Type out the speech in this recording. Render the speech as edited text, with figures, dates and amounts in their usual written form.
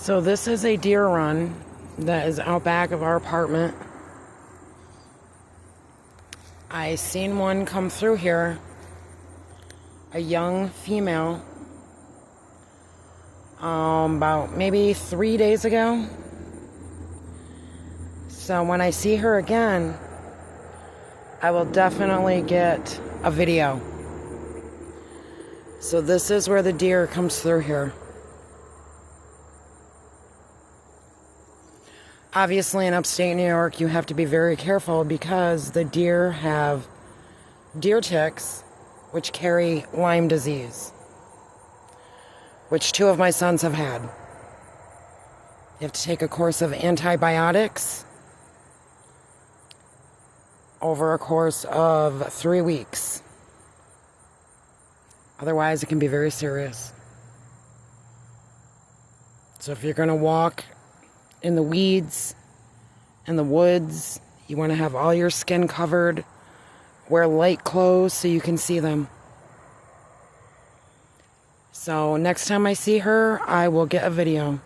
So this is a deer run that is out back of our apartment. I seen one come through here, a young female, about maybe 3 days ago. So when I see her again, I will definitely get a video. So this is where the deer comes through here. Obviously, in upstate New York, you have to be very careful because the deer have deer ticks, which carry Lyme disease, which 2 of my sons have had. You have to take a course of antibiotics over a course of 3 weeks. Otherwise, it can be very serious. So if you're going to walk in the weeds, in the woods, you want to have all your skin covered, wear light clothes so you can see them. So next time I see her, I will get a video.